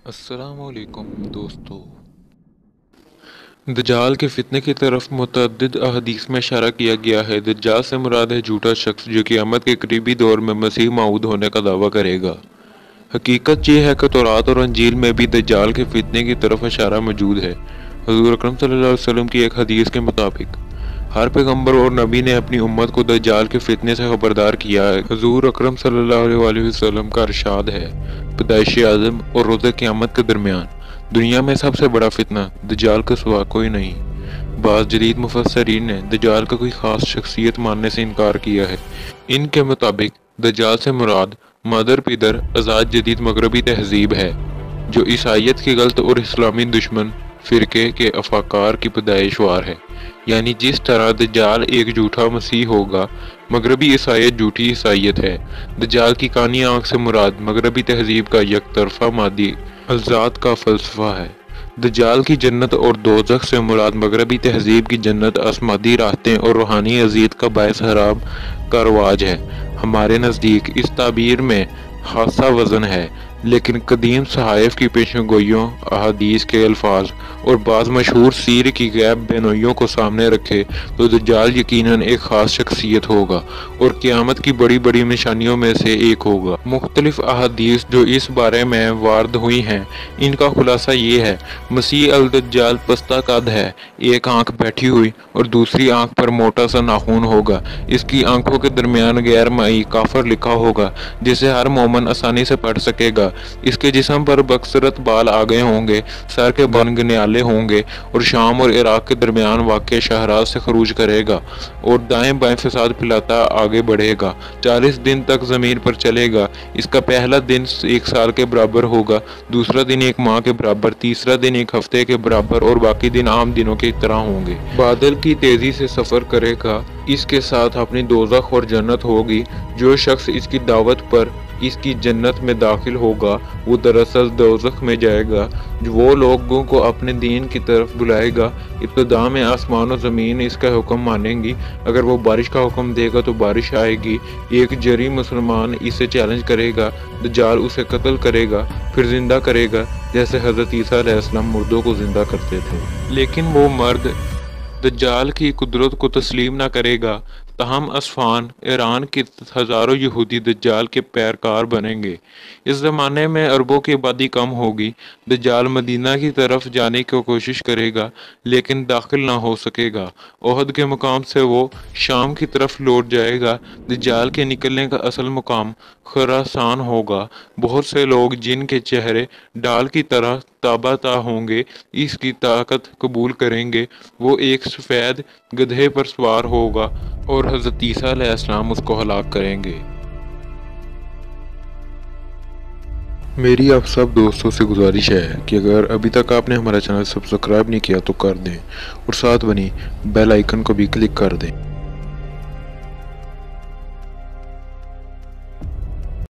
السلام علیکم دوستو۔ دجال کے فتنے کی طرف متعدد احادیث میں اشارہ کیا گیا ہے۔ دجال سے مراد ہے جھوٹا شخص جو قیامت کے قریبی دور میں مسیح موعود ہونے کا دعویٰ کرے گا۔ حقیقت یہ ہے کہ تورات اور انجیل میں بھی دجال کے فتنے کی طرف اشارہ موجود ہے۔ حضور اکرم صلی اللہ علیہ وسلم کی ایک حدیث کے مطابق ہر پیغمبر اور نبی نے اپنی امت کو دجال کے فتنے سے خبردار کیا ہے۔ حضور اکرم صلی اللہ علیہ وسلم کا ارشاد ہے، پیدائش آدم اور روز قیامت کے درمیان دنیا میں سب سے بڑا فتنہ دجال کے سوا کوئی نہیں۔ بعض جدید مفسرین نے دجال کا کوئی خاص شخصیت ماننے سے انکار کیا ہے۔ ان کے مطابق دجال سے مراد مادر پدر آزاد جدید مغربی تہذیب ہے، جو عیسائیت کی غلط اور اسلامی دشمن فرقے کے افکار کی پیدائش وار ہے۔ یعنی جس طرح دجال ایک جھوٹا مسیح ہوگا، مغربی عیسائیت جھوٹی عیسائیت ہے۔ دجال کی کانی آنکھ سے مراد مغربی تہذیب کا یک طرفہ مادی الذات کا فلسفہ ہے۔ دجال کی جنت اور دوزخ سے مراد مغربی تہذیب کی جنت، اسمادی راحتیں اور روحانی اذیت کا باعث حرام کا رواج ہے۔ ہمارے نزدیک اس تعبیر میں خاصا وزن ہے، لیکن قدیم صحائف کی پیشن گوئیوں، احادیث کے الفاظ اور بعض مشہور سیر کی غیب بینوئیوں کو سامنے رکھے تو دجال یقیناً ایک خاص شخصیت ہوگا اور قیامت کی بڑی بڑی نشانیوں میں سے ایک ہوگا۔ مختلف احادیث جو اس بارے میں وارد ہوئی ہیں، ان کا خلاصہ یہ ہے: مسیح الدجال پستہ قد ہے، ایک آنکھ بیٹھی ہوئی اور دوسری آنکھ پر موٹا سا ناخن ہوگا۔ اس کی آنکھوں کے درمیان غیر مائی کافر لکھا ہوگا، جسے ہر مومن آسانی سے پڑھ سکے گا۔ اس کے جسم پر بکثرت بال آگے ہوں گے، سر کے بال گنیالے ہوں گے اور شام اور عراق کے درمیان واقع شہرات سے خروج کرے گا اور دائیں بائیں فساد پھیلاتا آگے بڑھے گا۔ 40 دن تک زمین پر چلے گا۔ اس کا پہلا دن 1 سال کے برابر ہوگا، دوسرا دن 1 ماہ کے برابر، تیسرا دن 1 ہفتے کے برابر اور باقی دن عام دنوں کی طرح ہوں گے۔ بادل کی تیزی سے سفر کرے گا، اس کے ساتھ اپنی دوزخ اور جنت ہوگی۔ جو شخص اس کی دعوت پر اس کی جنت میں داخل ہوگا، وہ دراصل دوزخ میں جائے گا۔ وہ لوگوں کو اپنے دین کی طرف بلائے گا۔ ابتدا میں آسمان و زمین اس کا حکم مانیں گی۔ اگر وہ بارش کا حکم دے گا تو بارش آئے گی۔ ایک جری مسلمان اسے چیلنج کرے گا، دجال اسے قتل کرے گا، پھر زندہ کرے گا، جیسے حضرت عیسیٰ علیہ السلام مردوں کو زندہ کرتے تھے۔ لیکن وہ مرد دجال کی قدرت کو تسلیم نہ کرے گا۔ تاہم اصفہان، ایران کے ہزاروں یہودی دجال کے پیرکار بنیں گے۔ اس زمانے میں عربوں کی آبادی کم ہوگی۔ دجال مدینہ کی طرف جانے کی کوشش کرے گا، لیکن داخل نہ ہو سکے گا۔ احد کے مقام سے وہ شام کی طرف لوٹ جائے گا۔ دجال کے نکلنے کا اصل مقام خراسان ہوگا۔ بہت سے لوگ جن کے چہرے ڈال کی طرح تابہ تا ہوں گے اس کی طاقت قبول کریں گے۔ وہ ایک سفید گدھے پر سوار ہوگا اور حضرت عیسیٰ علیہ السلام اس کو ہلاک کریں گے۔ میری آپ سب دوستوں سے گزارش ہے کہ اگر ابھی تک آپ نے ہمارا چینل سبسکرائب نہیں کیا تو کر دیں اور ساتھ بنی بیل آئیکن کو بھی کلک کر دیں۔